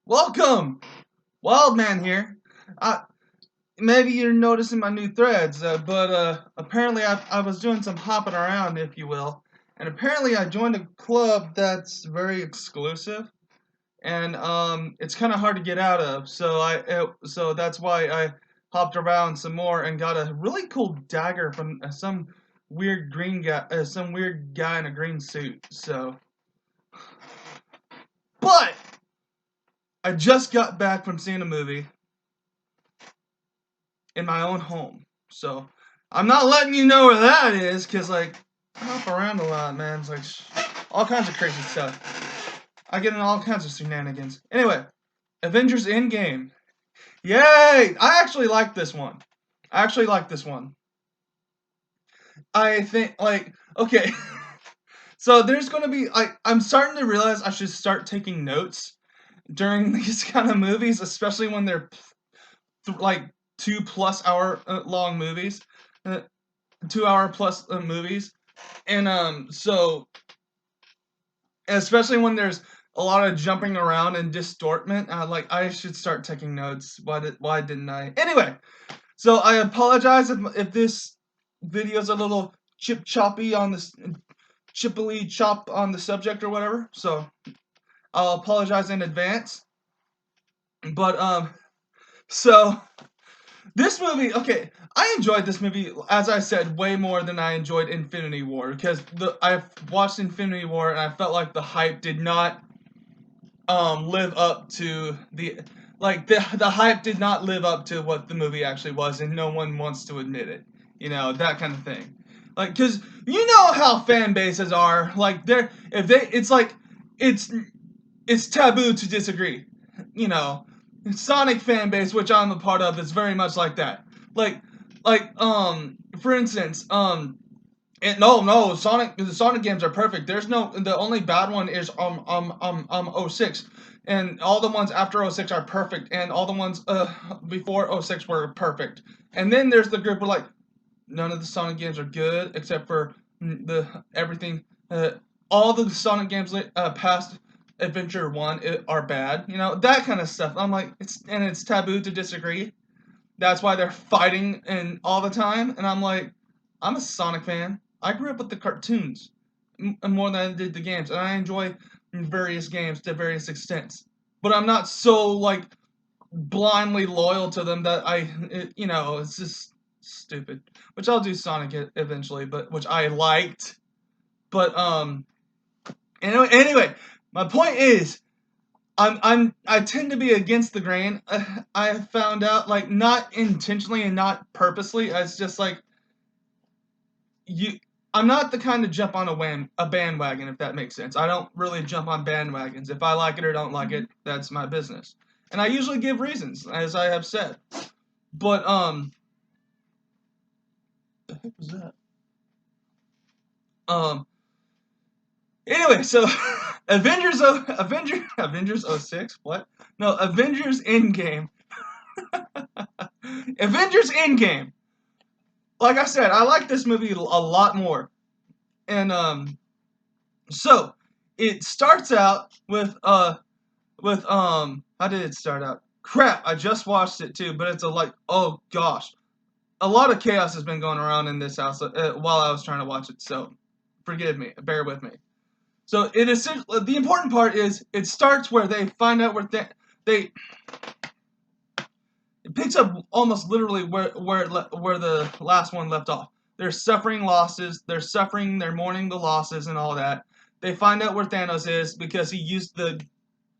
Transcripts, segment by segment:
Welcome! Wildman here. Uh, Maybe you're noticing my new threads, but apparently I was doing some hopping around, if you will, and apparently I joined a club that's very exclusive, and it's kind of hard to get out of. So that's why I hopped around some more and got a really cool dagger from some weird guy in a green suit. But I just got back from seeing a movie in my own home. So I'm not letting you know where that is, cause like I hop around a lot, man. It's like all kinds of crazy stuff. I get in all kinds of shenanigans. Anyway, Avengers Endgame. Yay! I actually like this one. I actually like this one. I think okay. So there's gonna be I'm starting to realize I should start taking notes during these kind of movies, especially when they're like 2+ hour long movies. Uh, 2 hour plus movies, and so especially when there's a lot of jumping around and distortment, like I should start taking notes. Why didn't I? Anyway, so I apologize if this video's a little choppy on this chippily chop on the subject or whatever. So I'll apologize in advance. But so this movie, okay, I enjoyed this movie, as I said, way more than I enjoyed Infinity War, because I've watched Infinity War and I felt like the hype did not live up to the hype did not live up to what the movie actually was, and no one wants to admit it. You know, that kind of thing. Like, cause you know how fan bases are. Like, it's it's taboo to disagree. You know, Sonic fan base, which I'm a part of, is very much like that. Like, for instance, and no, the Sonic games are perfect. The only bad one is '06, and all the ones after '06 are perfect, and all the ones before '06 were perfect. And then there's the group where like none of the Sonic games are good except for the everything. All the Sonic games past Adventure One are bad. You know that kind of stuff. I'm like, it's taboo to disagree. That's why they're fighting and all the time. And I'm like, I'm a Sonic fan. I grew up with the cartoons more than I did the games, and I enjoy various games to various extents. But I'm not so like blindly loyal to them that it's just stupid. Which I'll do Sonic eventually, but which I liked. But anyway, my point is, I tend to be against the grain. I have found out, like, not intentionally and not purposely. It's just like you. I'm not the kind to jump on a bandwagon, if that makes sense. I don't really jump on bandwagons. If I like it or don't like it, that's my business. And I usually give reasons, as I have said. But the heck was that? Um. Anyway, so Avengers '06. What? No, Avengers Endgame. Avengers Endgame. Like I said, I like this movie a lot more. And so it starts out with how did it start out? Crap, I just watched it too, but it's oh gosh, a lot of chaos has been going around in this house while I was trying to watch it. So forgive me, bear with me. So it is the important part is it starts where they find out they it picks up almost literally where the last one left off. They're suffering losses. They're mourning the losses and all that. They find out where Thanos is because he used the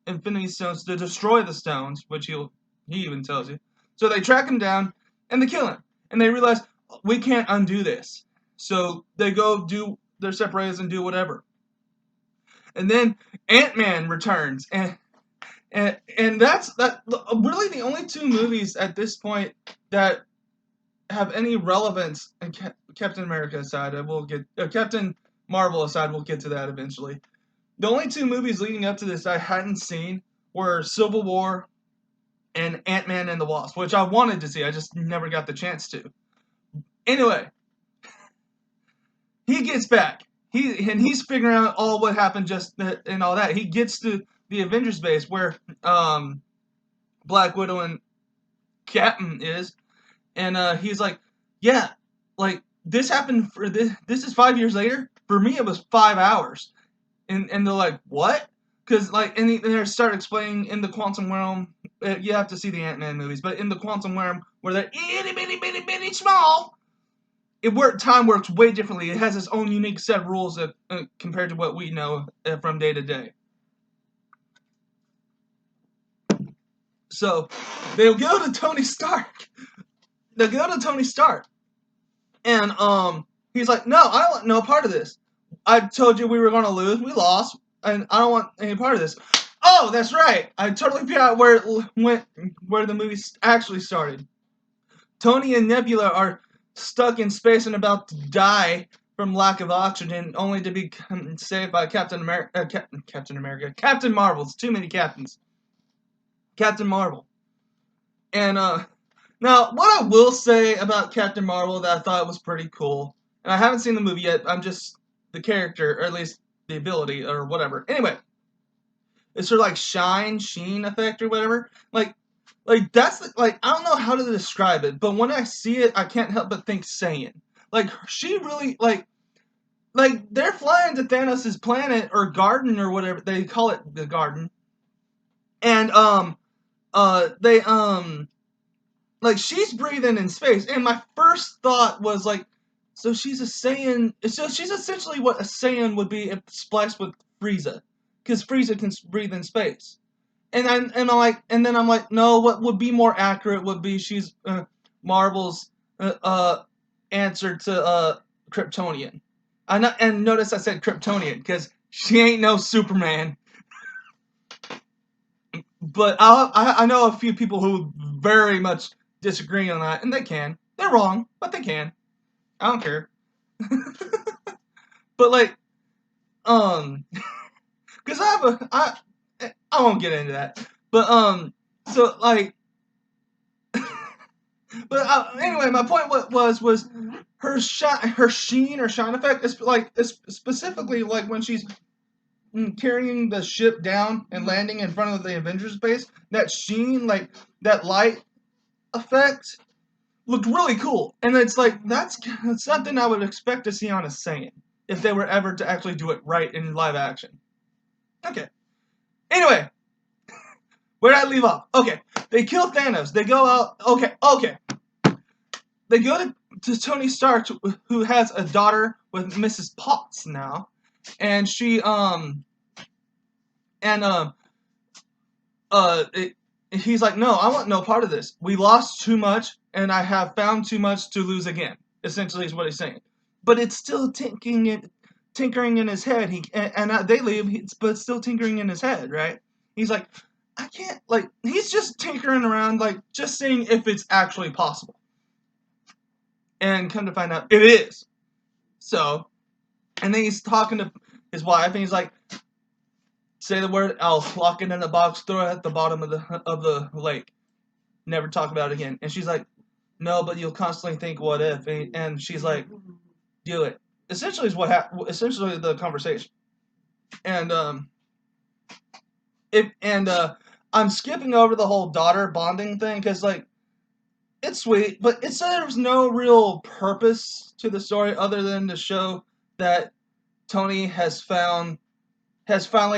Infinity Stones to destroy the stones, which he even tells you. So they track him down and they kill him. And they realize we can't undo this. So they go do their separate ways and do whatever. And then Ant-Man returns, and that's really the only two movies at this point that have any relevance. And Captain America aside, we'll get Captain Marvel aside, we'll get to that eventually. The only two movies leading up to this I hadn't seen were Civil War and Ant-Man and the Wasp, which I wanted to see. I just never got the chance to. Anyway, he gets back. He's figuring out all what happened and all that. He gets to the Avengers base where Black Widow and Captain is, and he's like, yeah, like this happened for this. This is 5 years later. For me, it was 5 hours, and they're like, what? Because like, and they start explaining in the quantum realm. You have to see the Ant-Man movies, but in the quantum realm where they're itty bitty bitty bitty small, time works way differently. It has its own unique set of rules compared to what we know from day to day. So they'll go to Tony Stark. They'll go to Tony Stark, and he's like, "No, I don't want no part of this. I told you we were going to lose. We lost, and I don't want any part of this." Oh, that's right. I totally forgot where it went, where the movie actually started. Tony and Nebula are stuck in space and about to die from lack of oxygen, only to be saved by Captain Marvel. It's too many captains. Captain Marvel. And now what I will say about Captain Marvel that I thought was pretty cool, and I haven't seen the movie yet. I'm just the character, or at least the ability, or whatever. Anyway, it's sort of like sheen effect or whatever. Like that's like I don't know how to describe it, but when I see it, I can't help but think Saiyan. Like she really like they're flying to Thanos' planet or garden or whatever they call it, the garden, and they like she's breathing in space, and my first thought was like, so she's a Saiyan. So she's essentially what a Saiyan would be if spliced with Frieza, because Frieza can breathe in space. And then I'm like, no. What would be more accurate would be she's Marvel's answer to Kryptonian. And notice I said Kryptonian because she ain't no Superman. But I know a few people who very much disagree on that, and they can. They're wrong, but they can. I don't care. But like, because I won't get into that. But so like, but anyway, my point was her sheen or shine effect is like specifically like when she's carrying the ship down and landing in front of the Avengers base. That sheen, like that light effect, looked really cool, and it's like that's something I would expect to see on a Saiyan if they were ever to actually do it right in live action. Okay. Anyway, where did I leave off? Okay, they kill Thanos. They go out. Okay. They go to Tony Stark, who has a daughter with Mrs. Potts now, and she he's like, no, I want no part of this. We lost too much, and I have found too much to lose again. Essentially, is what he's saying. But it's still tinkering in his head. They leave, but it's still tinkering in his head, right? He's like, I can't, like, he's just tinkering around, like, just seeing if it's actually possible. And come to find out, it is. So, and then he's talking to his wife, and he's like, say the word, I'll lock it in a box, throw it at the bottom of the lake. Never talk about it again. And she's like, no, but you'll constantly think, what if? And she's like, do it. Essentially is what happened. Essentially the conversation. And I'm skipping over the whole daughter bonding thing because like it's sweet, but it serves no real purpose to the story other than to show that Tony has finally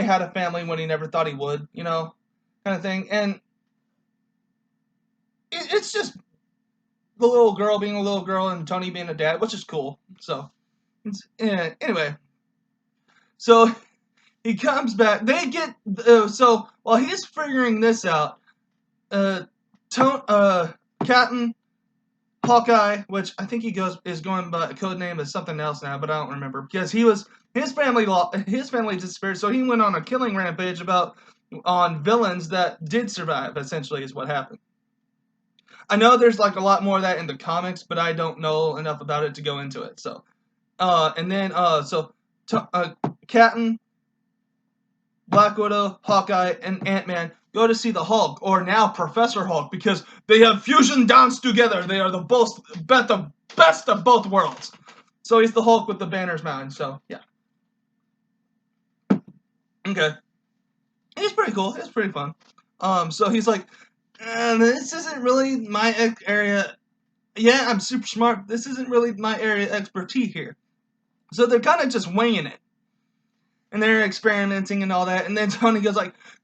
had a family when he never thought he would, you know, kind of thing. And it's just the little girl being a little girl and Tony being a dad, which is cool. So, anyway, so he comes back. They get so while he's figuring this out, Captain Hawkeye, which I think is going by a code name as something else now, but I don't remember because his family disappeared, so he went on a killing rampage on villains that did survive. Essentially, is what happened. I know there's like a lot more of that in the comics, but I don't know enough about it to go into it. So, and then Captain, Black Widow, Hawkeye, and Ant-Man go to see the Hulk, or now Professor Hulk, because they have fusion dance together. They are the best of both worlds. So he's the Hulk with the banners mounted. So yeah. Okay. He's pretty cool. It's pretty fun. So he's like, this isn't really my area. Yeah, I'm super smart. This isn't really my area of expertise here. So they're kind of just winging it. And they're experimenting and all that. And then Tony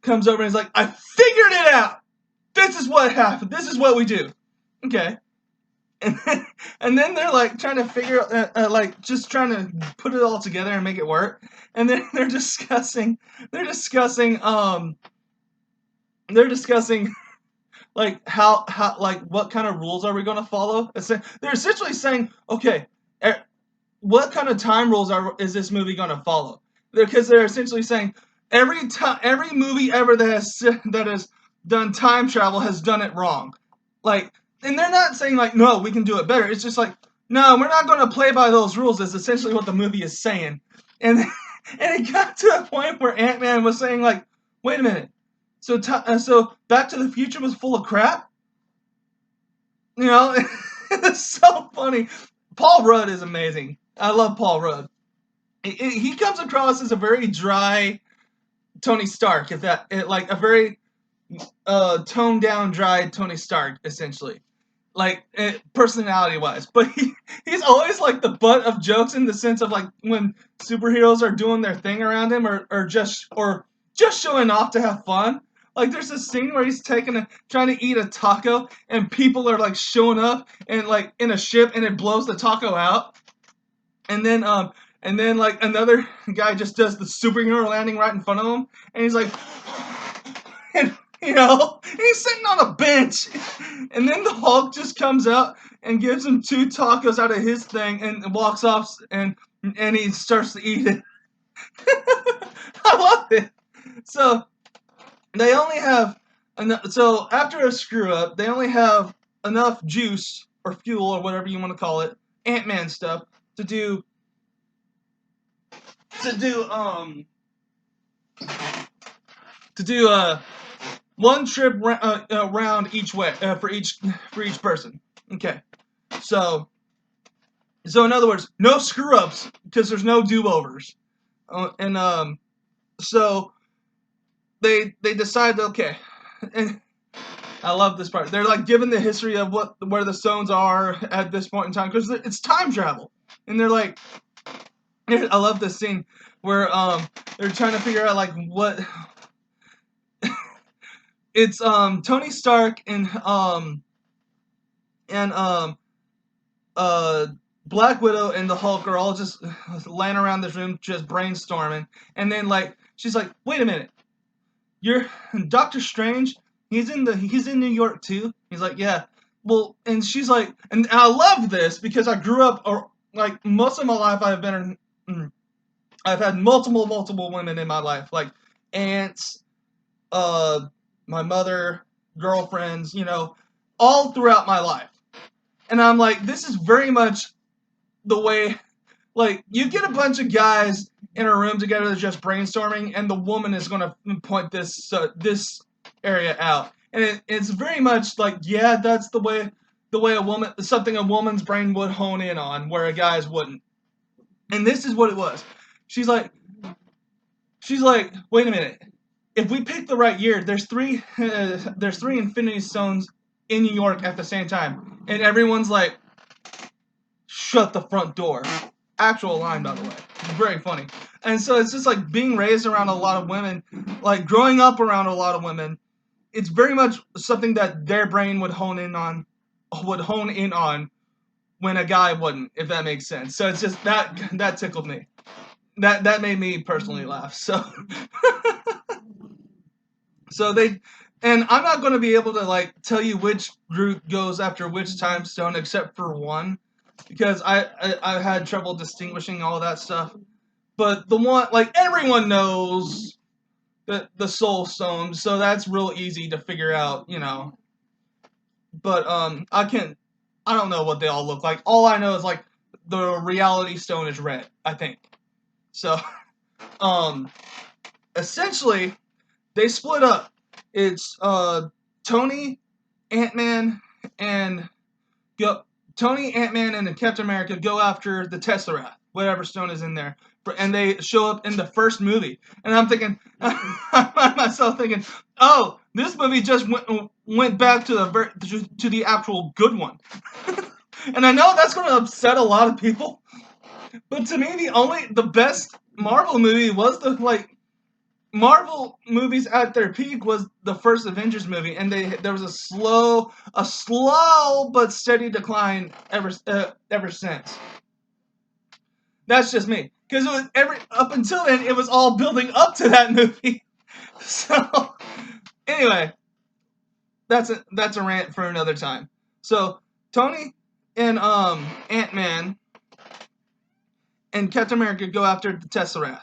comes over and is like, I figured it out. This is what happened. This is what we do. Okay. And then they're like trying to figure just trying to put it all together and make it work. And then they're discussing like how like what kind of rules are we going to follow. They're essentially saying, okay, what kind of time rules is this movie going to follow? Because they're essentially saying every movie ever that has done time travel has done it wrong. Like, and they're not saying like, no, we can do it better. It's just like, no, we're not going to play by those rules. Is essentially what the movie is saying. And and it got to a point where Ant-Man was saying like, wait a minute. So Back to the Future was full of crap. You know, it's so funny. Paul Rudd is amazing. I love Paul Rudd. He comes across as a very dry Tony Stark, like a very toned down, dry Tony Stark, essentially, like personality wise. But he's always like the butt of jokes in the sense of like when superheroes are doing their thing around him, or just showing off to have fun. Like there's this scene where he's trying to eat a taco, and people are like showing up and like in a ship, and it blows the taco out. And then like another guy just does the superhero landing right in front of him, and he's like, and he's sitting on a bench, and then the Hulk just comes out and gives him 2 tacos out of his thing and walks off, and he starts to eat it. I love it. So they only have so after a screw up, they only have enough juice or fuel or whatever you want to call it, Ant-Man stuff, to do one trip round each way for each person. Okay, so in other words, no screw ups because there's no do overs, and so they decide, okay, and I love this part. They're like given the history of where the stones are at this point in time because it's time travel, and they're like, I love this scene where they're trying to figure out like what. It's Tony Stark and Black Widow and the Hulk are all just laying around this room just brainstorming, and then like she's like, wait a minute, you're Doctor Strange. He's in New York too. He's like, yeah. Well, and she's like, and I love this because I grew up, or like most of my life I've had multiple women in my life, like aunts, my mother, girlfriends, all throughout my life. And I'm like, this is very much the way, like, you get a bunch of guys in a room together just brainstorming, and the woman is going to point this area out. And it's very much like, yeah, that's the way something a woman's brain would hone in on, where a guy's wouldn't. And this is what it was. She's like, wait a minute. If we pick the right year, there's three Infinity Stones in New York at the same time, and everyone's like, "Shut the front door." Actual line, by the way. Very funny. And so it's just like being raised around a lot of women, like growing up around a lot of women. It's very much something that their brain would hone in on when a guy wouldn't, if that makes sense. So it's just that tickled me. That made me personally laugh. So. So and I'm not going to be able to like tell you which group goes after which time stone except for one, because I had trouble distinguishing all that stuff. But the one, like, everyone knows the soul stone, so that's real easy to figure out, But I don't know what they all look like. All I know is like the reality stone is red, I think. So essentially they split up. It's Tony, Ant-Man, and and Captain America go after the Tesseract, whatever stone is in there, and they show up in the first movie. And I'm thinking, I find myself thinking, oh, This movie just went back to the actual good one. And I know that's going to upset a lot of people, but to me, the best Marvel movie was Marvel movies at their peak was the first Avengers movie, and there was a slow but steady decline ever since. That's just me, because up until then it was all building up to that movie. So anyway, that's a rant for another time. So Tony and Ant-Man and Captain America go after the Tesseract.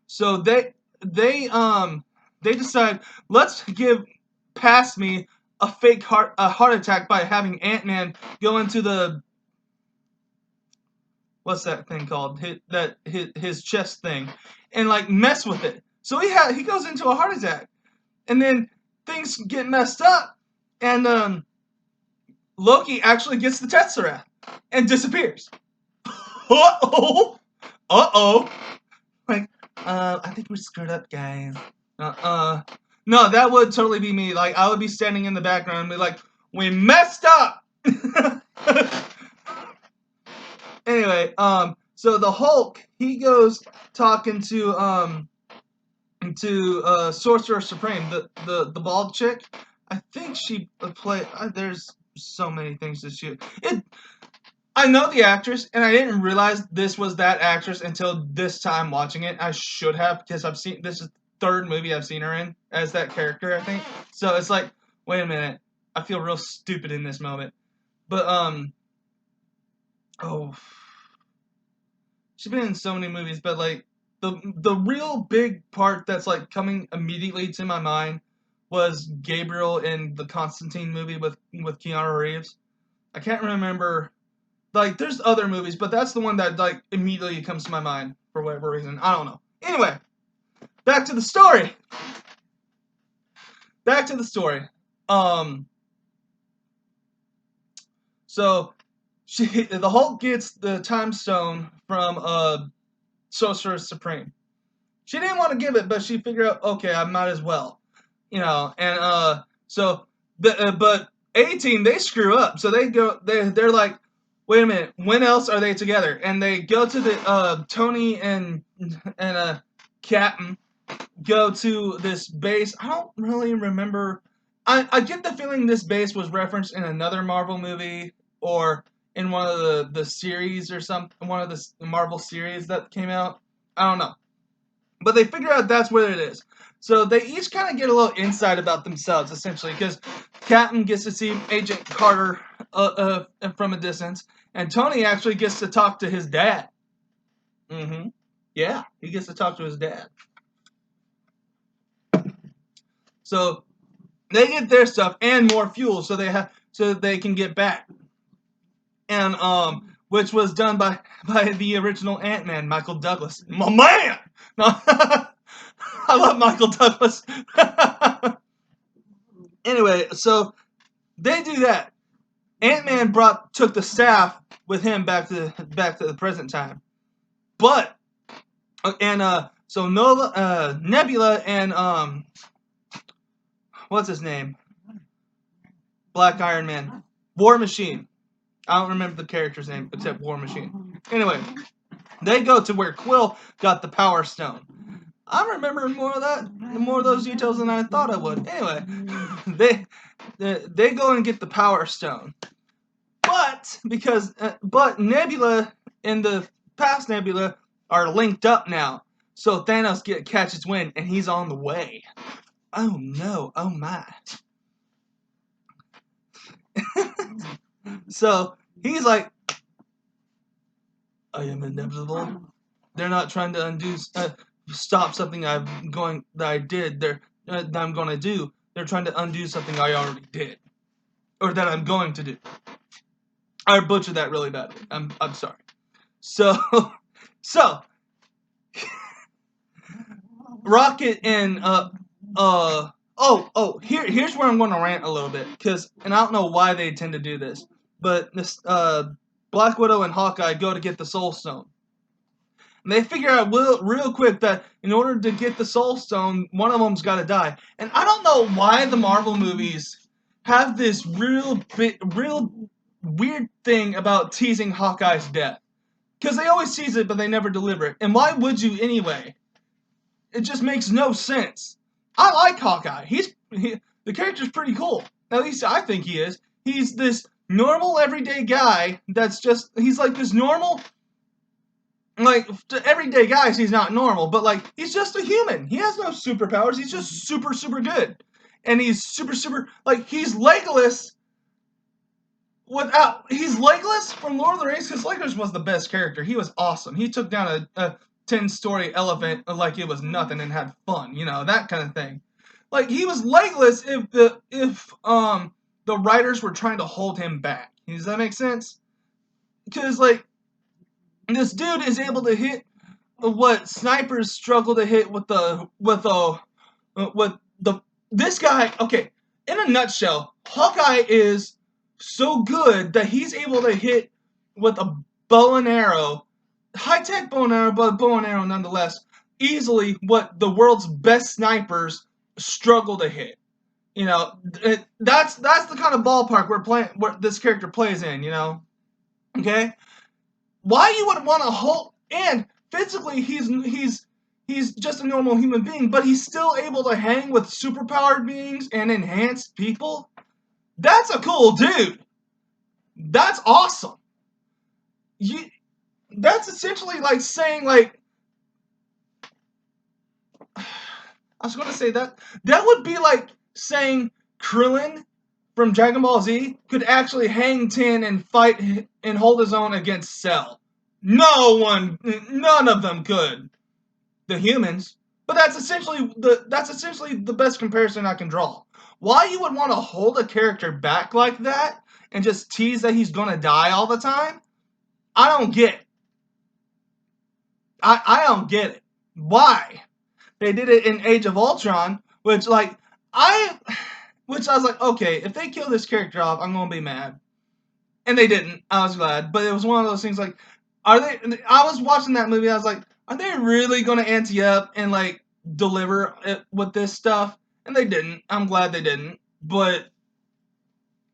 So they decide, let's give past me a fake heart attack by having Ant-Man go into the, what's that thing called, his chest thing, and like mess with it. So he goes into a heart attack, and then things get messed up, and Loki actually gets the Tesseract and disappears. Uh-oh. Like, I think we screwed up, guys. No, that would totally be me. Like, I would be standing in the background and be like, we messed up! Anyway, so the Hulk, he goes talking to Sorcerer Supreme, the bald chick. I think she played, there's so many things to shoot. I know the actress, and I didn't realize this was that actress until this time watching it. I should have, because this is the third movie I've seen her in as that character, I think. So it's like, wait a minute, I feel real stupid in this moment. But, she's been in so many movies, but like, the real big part that's like coming immediately to my mind was Gabriel in the Constantine movie with Keanu Reeves. I can't remember. Like, there's other movies, but that's the one that, like, immediately comes to my mind for whatever reason. I don't know. Anyway, back to the story. So, the Hulk gets the Time Stone from Sorcerer Supreme. She didn't want to give it, but she figured out, okay, I might as well. And but A-Team, they screw up. So they're like, wait a minute, when else are they together? And they go to the Tony and Captain go to this base. I don't really remember. I get the feeling this base was referenced in another Marvel movie or in one of the series or one of the Marvel series that came out. I don't know. But they figure out that's where it is. So they each kind of get a little insight about themselves, essentially, because Captain gets to see Agent Carter from a distance, and Tony actually gets to talk to his dad. Yeah, he gets to talk to his dad. So they get their stuff and more fuel, so they can get back. And which was done by the original Ant-Man, Michael Douglas. My man! No, I love Michael Douglas. Anyway, so they do that. Ant-Man took the staff with him back to the present time. But so Nebula and what's his name? Black Iron Man. War Machine. I don't remember the character's name except War Machine. Anyway, they go to where Quill got the Power Stone. I'm remembering more of those details than I thought I would. Anyway, they go and get the Power Stone, but Nebula and the past Nebula are linked up now, so Thanos catches wind and he's on the way. Oh no! Oh my! So he's like, I am inevitable. They're not trying to stop something that I did. That I'm going to do. They're trying to undo something I already did, or that I'm going to do. I butchered that really badly. I'm sorry. So Rocket and here's where I'm going to rant a little bit, and I don't know why they tend to do this, but this Black Widow and Hawkeye go to get the Soul Stone. And they figure out real quick that in order to get the Soul Stone, one of them's got to die. And I don't know why the Marvel movies have this real weird thing about teasing Hawkeye's death. Because they always tease it, but they never deliver it. And why would you anyway? It just makes no sense. I like Hawkeye. The character's pretty cool. At least I think he is. He's this normal, everyday guy that's just, he's like this normal, like, to everyday guys, he's not normal, but, like, he's just a human. He has no superpowers. He's just super, super good. And he's super, super, like, he's Legolas he's Legolas from Lord of the Rings, because Legolas was the best character. He was awesome. He took down a 10-story elephant like it was nothing and had fun, that kind of thing. Like, he was Legolas if the writers were trying to hold him back. Does that make sense? Because, like, this dude is able to hit what snipers struggle to hit this guy. Okay, in a nutshell, Hawkeye is so good that he's able to hit with a bow and arrow, high-tech bow and arrow, but bow and arrow nonetheless, easily what the world's best snipers struggle to hit. That's the kind of ballpark where this character plays in, Okay? Why you would want to hold, and physically he's just a normal human being, but he's still able to hang with superpowered beings and enhanced people? That's a cool dude. That's awesome. That's essentially like saying, like, I was going to say that would be like saying Krillin from Dragon Ball Z could actually hang 10 and fight and hold his own against Cell. None of them could. The humans. But that's essentially the best comparison I can draw. Why you would want to hold a character back like that and just tease that he's gonna die all the time? I don't get it. I don't get it. Why? They did it in Age of Ultron, which I was like, okay, if they kill this character off, I'm gonna be mad. And they didn't. I was glad. But it was one of those things like, I was watching that movie, I was like, are they really gonna ante up and like deliver it with this stuff? And they didn't. I'm glad they didn't. But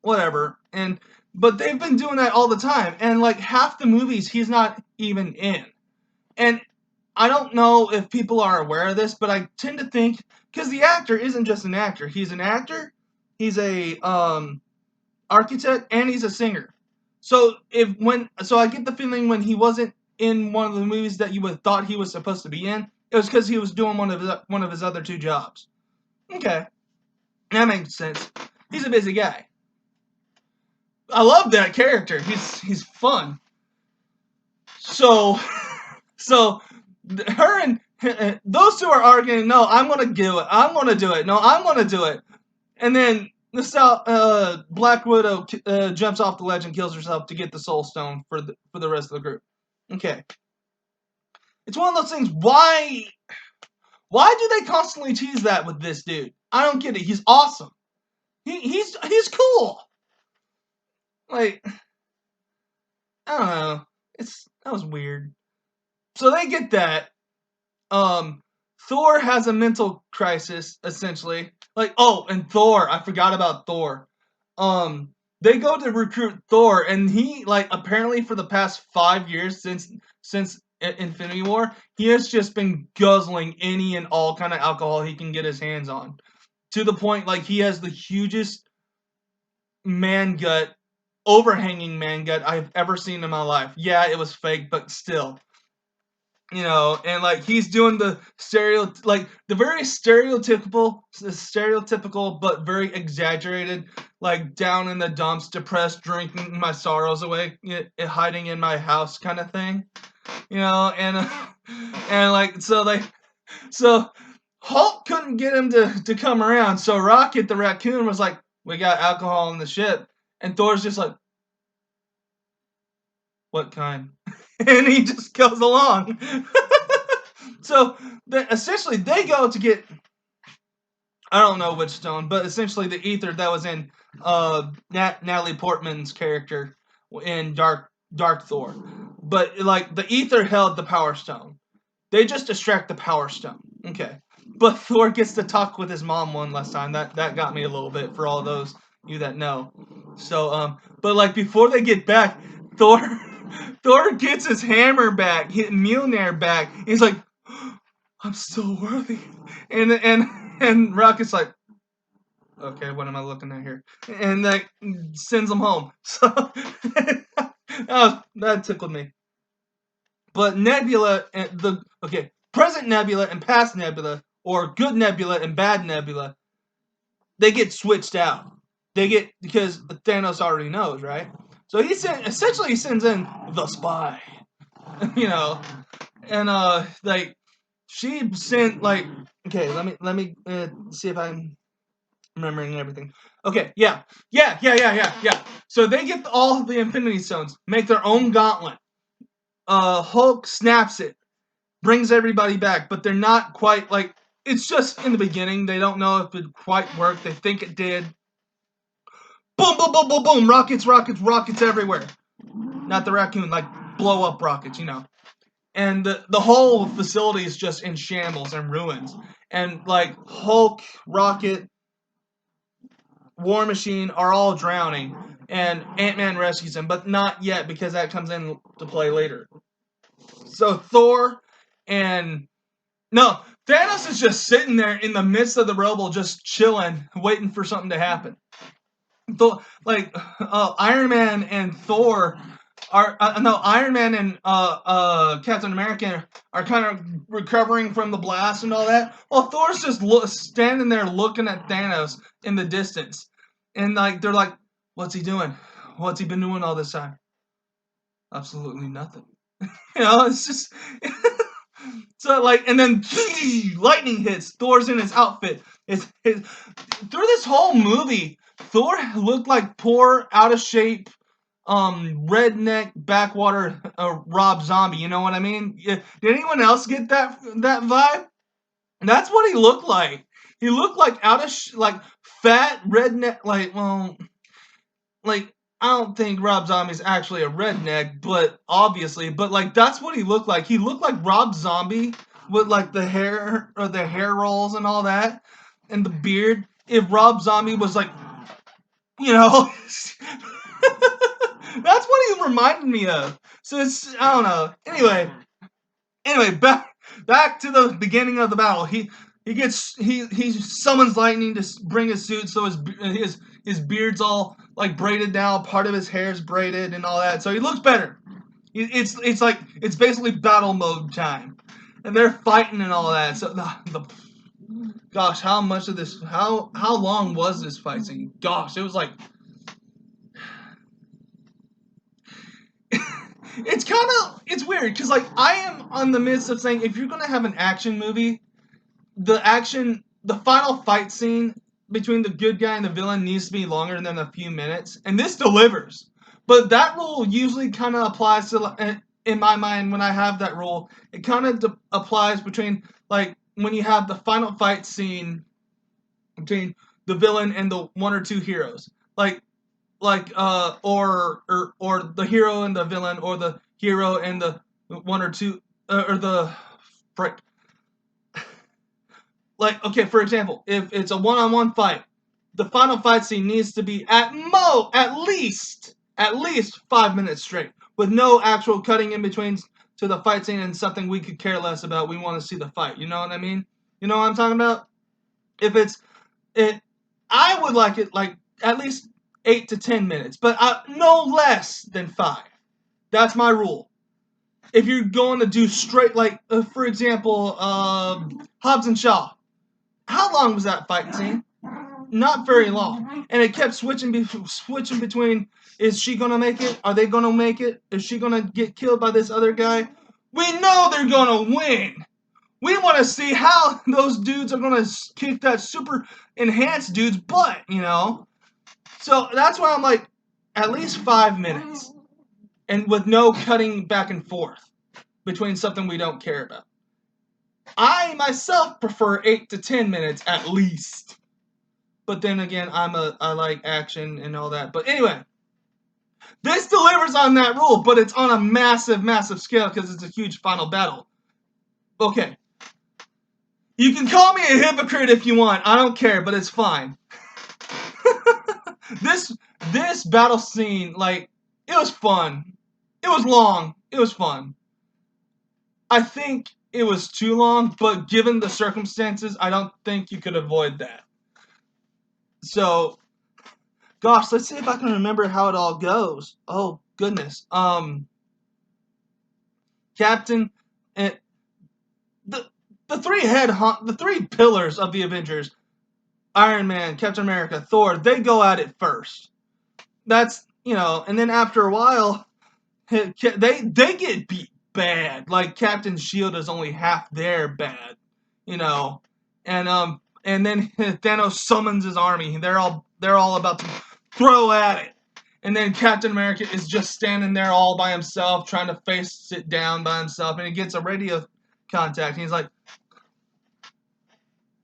whatever. But they've been doing that all the time. And like half the movies he's not even in. And I don't know if people are aware of this, but I tend to think, because the actor isn't just an actor. He's an actor, he's a architect, and he's a singer. So I get the feeling when he wasn't in one of the movies that you would have thought he was supposed to be in, it was because he was doing one of his other two jobs. Okay, that makes sense. He's a busy guy. I love that character. He's fun. So her and those two are arguing. No, I'm gonna do it. I'm gonna do it. No, I'm gonna do it. And then Black Widow jumps off the ledge and kills herself to get the Soul Stone for the rest of the group. Okay, it's one of those things. Why do they constantly tease that with this dude? I don't get it. He's awesome. He's cool. Like, I don't know. That was weird. So they get that. Thor has a mental crisis, essentially. Like, oh, and Thor, I forgot about Thor. They go to recruit Thor, and he, like, apparently for the past 5 years since Infinity War, he has just been guzzling any and all kind of alcohol he can get his hands on. To the point, like, he has the hugest overhanging man gut I've ever seen in my life. Yeah, it was fake, but still. And like he's doing the very stereotypical but very exaggerated, like down in the dumps, depressed, drinking my sorrows away, hiding in my house kind of thing, and like so Hulk couldn't get him to come around, so Rocket the raccoon was like, we got alcohol on the ship, and Thor's just like, what kind? And he just goes along. So essentially they go to get, I don't know which stone, but essentially the ether that was in Natalie Portman's character in Dark Thor. but like the ether held the Power Stone. They just distract the Power Stone. Okay. But Thor gets to talk with his mom one last time. That got me a little bit for all those you that know. So but like before they get back, Thor Thor gets his hammer back, his Mjolnir back. He's like, I'm still worthy. And Rocket's like, okay, what am I looking at here? And that sends him home. So that tickled me. But Nebula and present Nebula and past Nebula, or good Nebula and bad Nebula, they get switched out. They get, because Thanos already knows, right? So he sends in the spy, you know, and like she sent like, okay, let me see if I'm remembering everything. Okay, yeah. So they get all the Infinity Stones, make their own gauntlet. Hulk snaps it, brings everybody back, but they're not quite like, it's just in the beginning. They don't know if it quite worked. They think it did. Boom, boom, boom, boom, boom. Rockets everywhere. Not the raccoon, like blow up rockets, you know. And the whole facility is just in shambles and ruins. And like Hulk, Rocket, War Machine are all drowning. And Ant-Man rescues him, but not yet, because that comes into play later. So Thor and no, Thanos is just sitting there in the midst of the rubble, just chilling, waiting for something to happen. Like Iron Man and Thor are Iron Man and Captain America are kind of recovering from the blast and all that. Well, Thor's just standing there looking at Thanos in the distance, and like they're like, "What's he doing? What's he been doing all this time?" Absolutely nothing. You know, it's just. So like, and then lightning hits. Thor's in his outfit. Through this whole movie, Thor looked like poor, out of shape, redneck backwater Rob Zombie. You know what I mean? Did anyone else get that vibe? That's what he looked like. He looked like like fat redneck. Like I don't think Rob Zombie's actually a redneck, but obviously, but like that's what he looked like. He looked like Rob Zombie with like the hair or the hair rolls and all that, and the beard. If Rob Zombie was like, you know, that's what he reminded me of. So it's, I don't know. Anyway, back to the beginning of the battle. He summons lightning to bring his suit, so his beard's all like braided now. Part of his hair's braided and all that, so he looks better. It's like it's basically battle mode time, and they're fighting and all that. So gosh, how much of this? How long was this fight scene? Gosh, it was like. It's weird because like I am on the midst of saying, if you're gonna have an action movie, the final fight scene between the good guy and the villain needs to be longer than a few minutes, and this delivers. But that rule usually kind of applies to, in my mind, when I have that rule, it kind of applies between like when you have the final fight scene between the villain and the one or two heroes, or the hero and the villain, or the hero and the one or two, or the frick. Like, okay, for example, if it's a one-on-one fight, the final fight scene needs to be at least 5 minutes straight, with no actual cutting in between to the fight scene and something we could care less about. We want to see the fight. You know what I mean? You know what I'm talking about? If I would like it like at least 8 to 10 minutes, but no less than 5. That's my rule. If you're going to do straight, like for example, Hobbs and Shaw. How long was that fight scene? Not very long, and it kept switching between. Is she gonna make it? Are they gonna make it? Is she gonna get killed by this other guy? We know they're gonna win. We want to see how those dudes are gonna kick that super enhanced dude's butt, you know. So that's why I'm like, at least 5 minutes, and with no cutting back and forth between something we don't care about. I myself prefer 8 to 10 minutes at least. But then again, I like action and all that. But anyway, This delivers on that rule, but it's on a massive, massive scale because it's a huge final battle. Okay. You can call me a hypocrite if you want. I don't care, but it's fine. This battle scene, like, it was fun. It was long. It was fun. I think it was too long, but given the circumstances, I don't think you could avoid that. So, gosh, let's see if I can remember how it all goes. Oh, goodness. Captain, the the three pillars of the Avengers, Iron Man, Captain America, Thor, they go at it first. That's, and then after a while, they get beat bad. Like Captain Shield is only half there bad, and then Thanos summons his army. They're all about to throw at it. And then Captain America is just standing there all by himself, trying to face it down by himself, and he gets a radio contact, and he's like,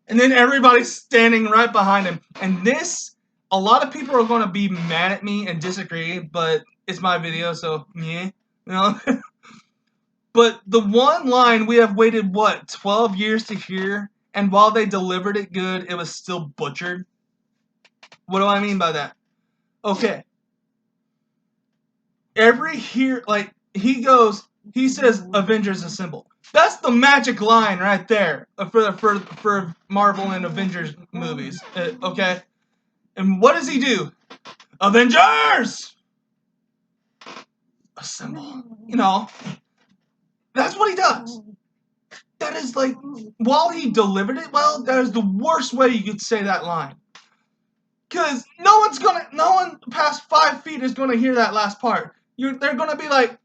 and then everybody's standing right behind him. And this, a lot of people are going to be mad at me and disagree, but it's my video, so yeah, But the one line we have waited, 12 years to hear, and while they delivered it good, it was still butchered. What do I mean by that? Okay. He says, Avengers Assemble. That's the magic line right there for Marvel and Avengers movies. Okay? And what does he do? Avengers! Assemble. That's what he does. That is like, while he delivered it well, that is the worst way you could say that line. Because no one past 5 feet is gonna hear that last part. They're gonna be like,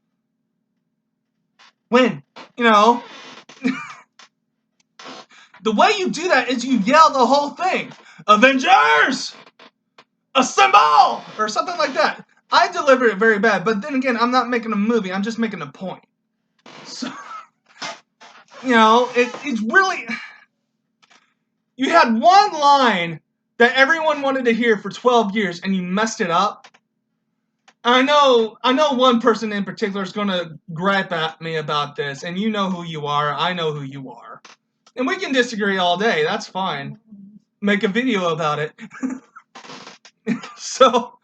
when? The way you do that is you yell the whole thing. Avengers! Assemble! Or something like that. I deliver it very bad, but then again, I'm not making a movie, I'm just making a point. So, it's really... You had one line that everyone wanted to hear for 12 years, and you messed it up. I know one person in particular is going to gripe at me about this, and you know who you are, I know who you are. And we can disagree all day, that's fine. Make a video about it. So,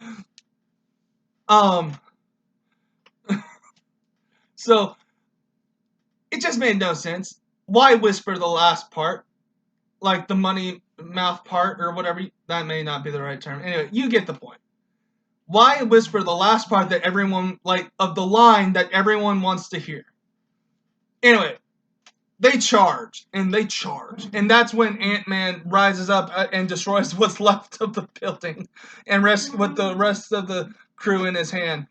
so, it just made no sense. Why whisper the last part? Like the money mouth part or whatever. That may not be the right term. Anyway, you get the point. Why whisper the last part that everyone, of the line that everyone wants to hear? Anyway, they charge. And that's when Ant-Man rises up and destroys what's left of the building and with the rest of the crew in his hand.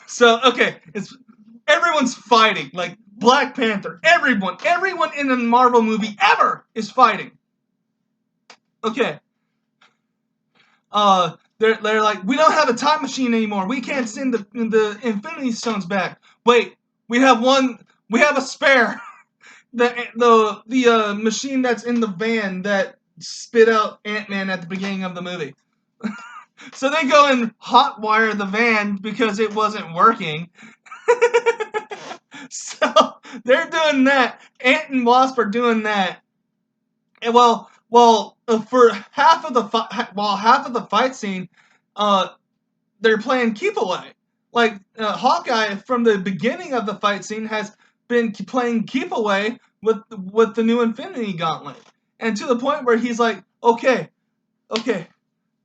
So, okay, everyone's fighting. Like, Black Panther, everyone in a Marvel movie ever is fighting. Okay. They're like, we don't have a time machine anymore. We can't send the Infinity Stones back. Wait, we have a spare. The machine that's in the van that spit out Ant-Man at the beginning of the movie. So they go and hotwire the van because it wasn't working. So they're doing that. Ant and Wasp are doing that. And for half of the fight scene, they're playing keep away. Like Hawkeye from the beginning of the fight scene has been playing keep away with the new Infinity Gauntlet, and to the point where he's like, okay,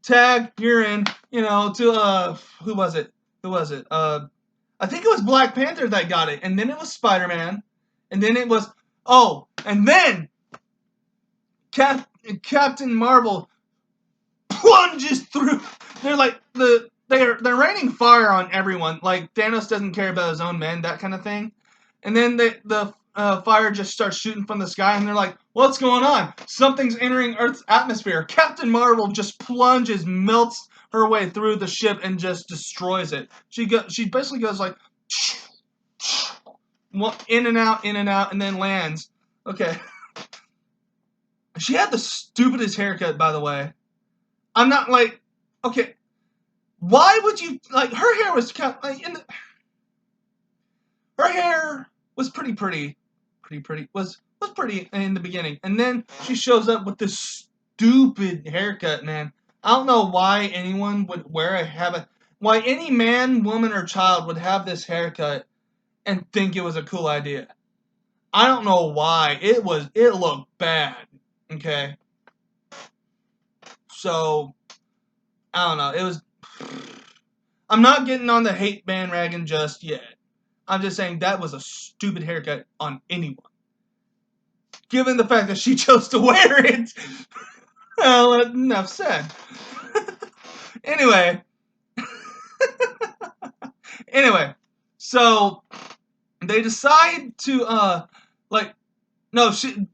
tag, you're in. To who was it? I think it was Black Panther that got it, and then it was Spider-Man, and then it was and then Captain Marvel plunges through. They're like they're raining fire on everyone. Like Thanos doesn't care about his own men, that kind of thing. And then the fire just starts shooting from the sky, and they're like, "What's going on? Something's entering Earth's atmosphere." Captain Marvel just plunges, melts her way through the ship, and just destroys it. She basically goes like in and out, and then lands. Okay. She had the stupidest haircut, by the way. I'm not like, okay, Why would you, like, her hair was kind of, like, her hair was pretty, was pretty in the beginning, and then she shows up with this stupid haircut, man. I don't know why anyone would why any man, woman, or child would have this haircut and think it was a cool idea. I don't know why. It looked bad. Okay. So, I don't know. I'm not getting on the hate bandwagon just yet. I'm just saying that was a stupid haircut on anyone. Given the fact that she chose to wear it. Well, enough said. Anyway. Anyway. So, they decide to, like, no, she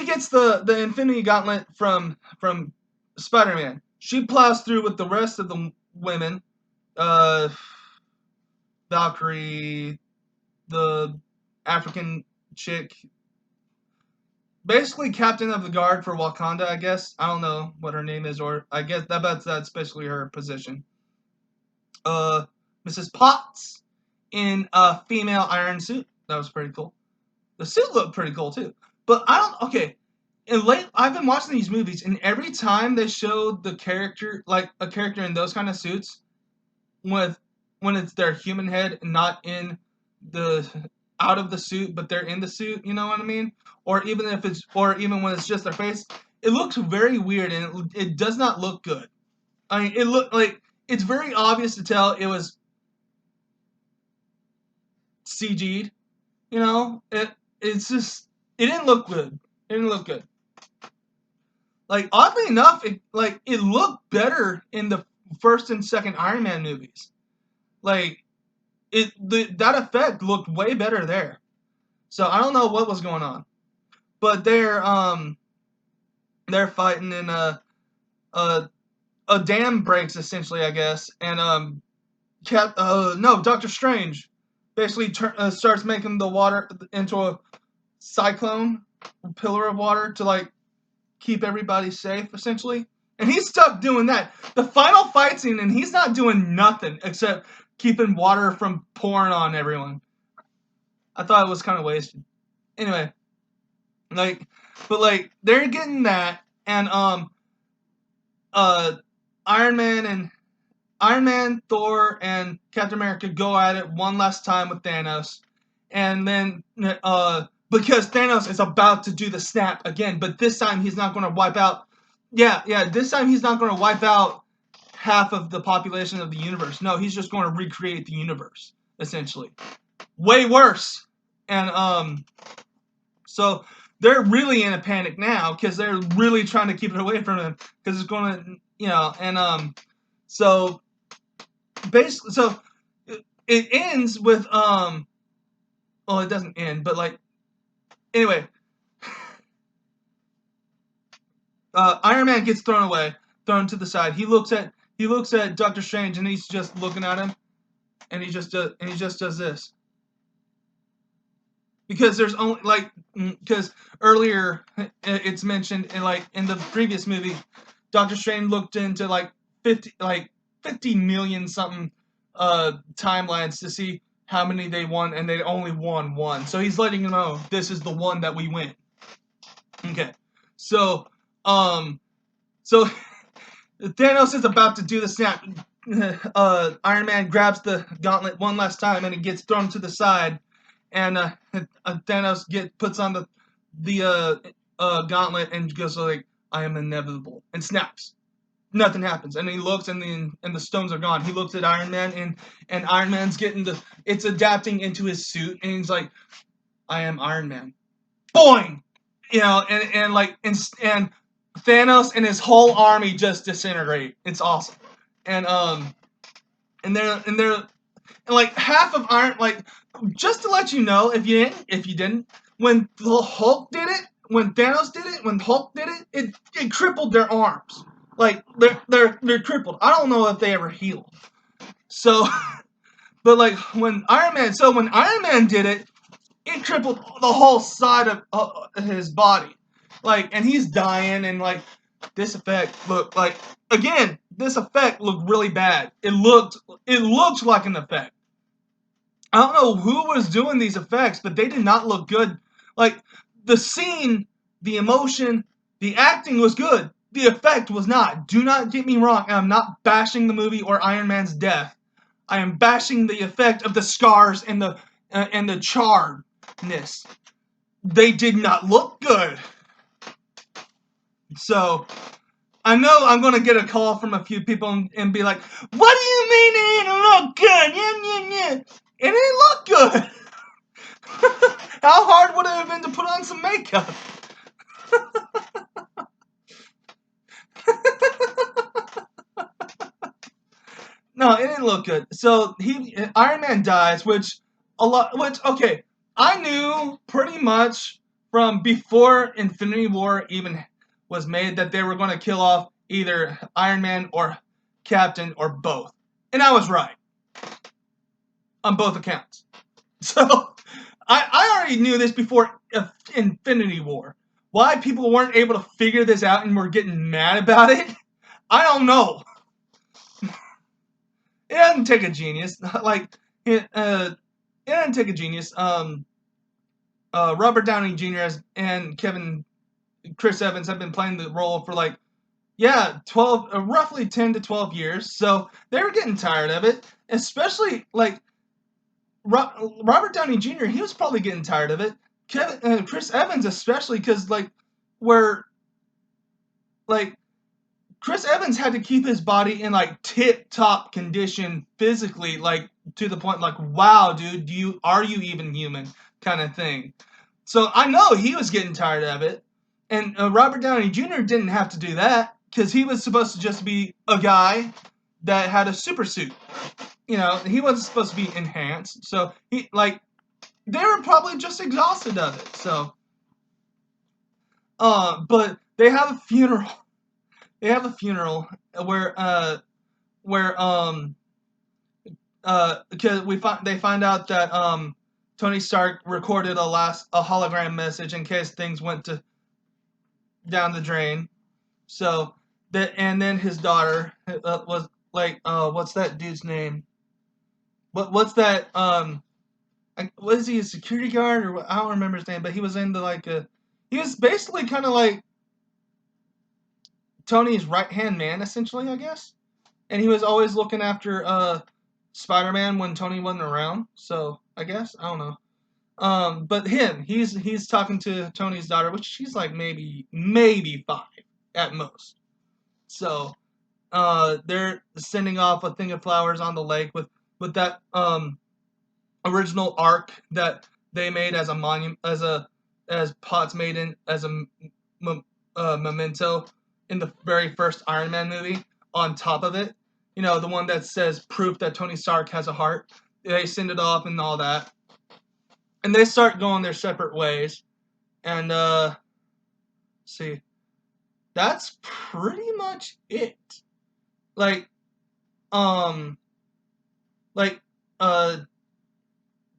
gets the Infinity Gauntlet from Spider-Man. She plows through with the rest of the women. Valkyrie, the African chick, basically captain of the guard for Wakanda, I guess. I don't know what her name is, or I guess that's basically her position. Mrs. Potts in a female iron suit. That was pretty cool. The suit looked pretty cool too. But okay. I've been watching these movies, and every time they showed the character, like a character in those kind of suits, when it's their human head, not in the out of the suit, but they're in the suit. You know what I mean? Or even when it's just their face, it looks very weird, and it does not look good. I mean, it looked like it's very obvious to tell it was CG'd. You know, it's just it didn't look good. It didn't look good. Like, oddly enough, it looked better in the first and second Iron Man movies. Like, that effect looked way better there. So I don't know what was going on, but they're fighting, and a dam breaks essentially, I guess, and Doctor Strange basically starts making the water into a cyclone, a pillar of water to, like, keep everybody safe, essentially. And he's stuck doing that. The final fight scene, and he's not doing nothing except keeping water from pouring on everyone. I thought it was kind of wasted. Anyway, they're getting that, and Iron Man, Thor, and Captain America go at it one last time with Thanos, and then because Thanos is about to do the snap again, but this time he's not going to wipe out. This time he's not going to wipe out half of the population of the universe. No, he's just going to recreate the universe, essentially. Way worse. And so they're really in a panic now because they're really trying to keep it away from him because it's going to, and so basically, so it ends with well, it doesn't end, but like, anyway, Iron Man gets thrown to the side. He looks at Doctor Strange, and he's just looking at him, and he just does this. Because there's only, because earlier it's mentioned in the previous movie, Doctor Strange looked into 50 million something timelines to see how many they won, and they only won one. So he's letting them know this is the one that we win. Okay, so so Thanos is about to do the snap. Iron Man grabs the gauntlet one last time, and it gets thrown to the side. And Thanos puts on the gauntlet and goes like, "I am inevitable," and snaps. Nothing happens, and he looks, and the stones are gone. He looks at Iron Man, and Iron Man's it's adapting into his suit, and he's like, "I am Iron Man." Boing, and Thanos and his whole army just disintegrate. It's awesome, and they're like half of Iron, just to let you know, if you didn't, when the Hulk did it, when Thanos did it, when Hulk did it, it crippled their arms. Like they're crippled. I don't know if they ever healed. So, but when Iron Man did it, it crippled the whole side of his body. And he's dying, and this effect looked like, again, this effect looked really bad. It looked like an effect. I don't know who was doing these effects, but they did not look good. Like, the scene, the emotion, the acting was good. The effect was not. Do not get me wrong. I'm not bashing the movie or Iron Man's death. I am bashing the effect of the scars and the charredness. They did not look good. So, I know I'm going to get a call from a few people and be like, what do you mean it didn't look good? Yeah. It didn't look good. How hard would it have been to put on some makeup? No, it didn't look good. So Iron Man dies, okay, I knew pretty much from before Infinity War even was made that they were going to kill off either Iron Man or Captain or both. And I was right. On both accounts. So, I already knew this before Infinity War. Why people weren't able to figure this out and were getting mad about it, I don't know. It doesn't take a genius. Like, it doesn't take a genius. Robert Downey Jr. and Chris Evans have been playing the role for like, 12, roughly 10 to 12 years. So they were getting tired of it. Especially, like, Robert Downey Jr., he was probably getting tired of it. Chris Evans especially, because, like, Chris Evans had to keep his body in, like, tip-top condition physically, like, to the point, like, wow, dude, are you even human, kind of thing. So I know he was getting tired of it. And Robert Downey Jr. didn't have to do that, because he was supposed to just be a guy that had a super suit. You know, he wasn't supposed to be enhanced. So, they were probably just exhausted of it. So, but they have a funeral. They have a funeral where because they find out that Tony Stark recorded a hologram message in case things went down the drain. So and then his daughter was like, what's that dude's name? What's that was he a security guard or what? I don't remember his name, but he was he was basically kind of like Tony's right hand man, essentially, I guess. And he was always looking after Spider-Man when Tony wasn't around. So I guess I don't know. But he's talking to Tony's daughter, which she's like maybe 5 at most. So they're sending off a thing of flowers on the lake with that original arc that they made as a monument, as Potts made as a memento in the very first Iron Man movie. On top of it, you know, the one that says proof that Tony Stark has a heart. They send it off and all that, and they start going their separate ways. And see, that's pretty much it. Like, um, like,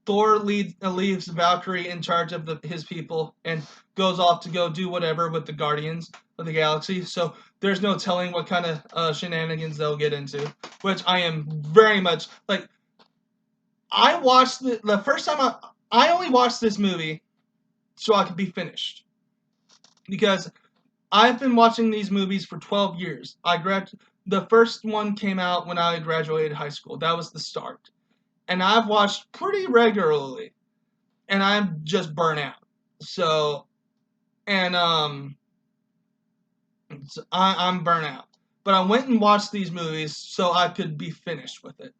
Thor leaves Valkyrie in charge of his people and goes off to go do whatever with the Guardians of the Galaxy. So there's no telling what kind of shenanigans they'll get into, which I am very much like. I watched the first time I only watched this movie so I could be finished, because I've been watching these movies for 12 years. The first one came out when I graduated high school. That was the start. And I've watched pretty regularly, and I'm just burnt out. So, and I'm burnt out. But I went and watched these movies so I could be finished with it.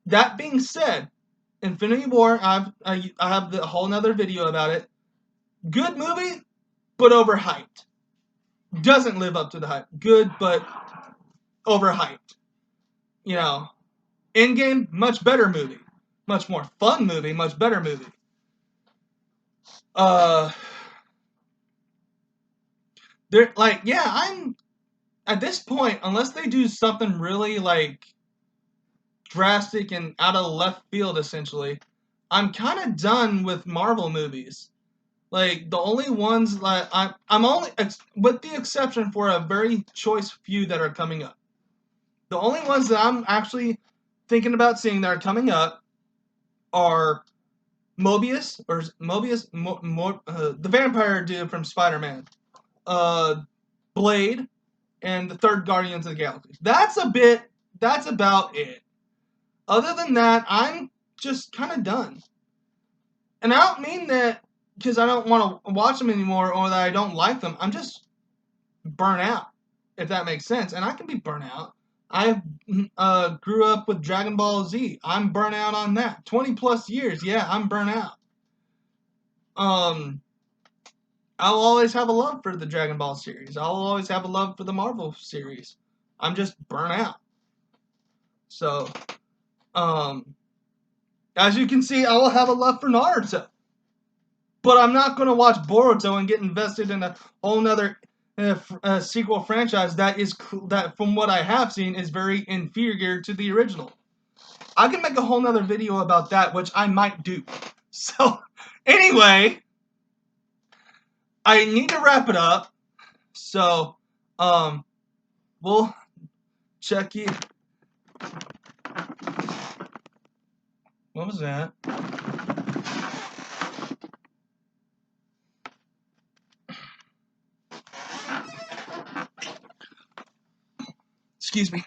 That being said, Infinity War, I have the whole nother video about it. Good movie, but overhyped. Doesn't live up to the hype. Good, but overhyped. You know, Endgame, much better movie. Much more fun movie, much better movie. They're like, yeah, I'm at this point, unless they do something really like drastic and out of left field, essentially, I'm kind of done with Marvel movies. Like, the only ones that I'm only, with the exception for a very choice few that are coming up. The only ones that I'm actually thinking about seeing that are coming up are the vampire dude from Spider-Man, Blade, and the third Guardians of the Galaxy. That's about it. Other than that, I'm just kind of done. And I don't mean that because I don't want to watch them anymore or that I don't like them. I'm just burnt out, if that makes sense. And I can be burnt out. I grew up with Dragon Ball Z. I'm burnt out on that. 20 plus years, yeah, I'm burnt out. I'll always have a love for the Dragon Ball series. I'll always have a love for the Marvel series. I'm just burnt out. So, as you can see, I will have a love for Naruto. But I'm not going to watch Boruto and get invested in a whole nother sequel franchise that, from what I have seen, is very inferior to the original. I can make a whole nother video about that, which I might do. So, anyway, I need to wrap it up. So, we'll check you. What was that? Excuse me.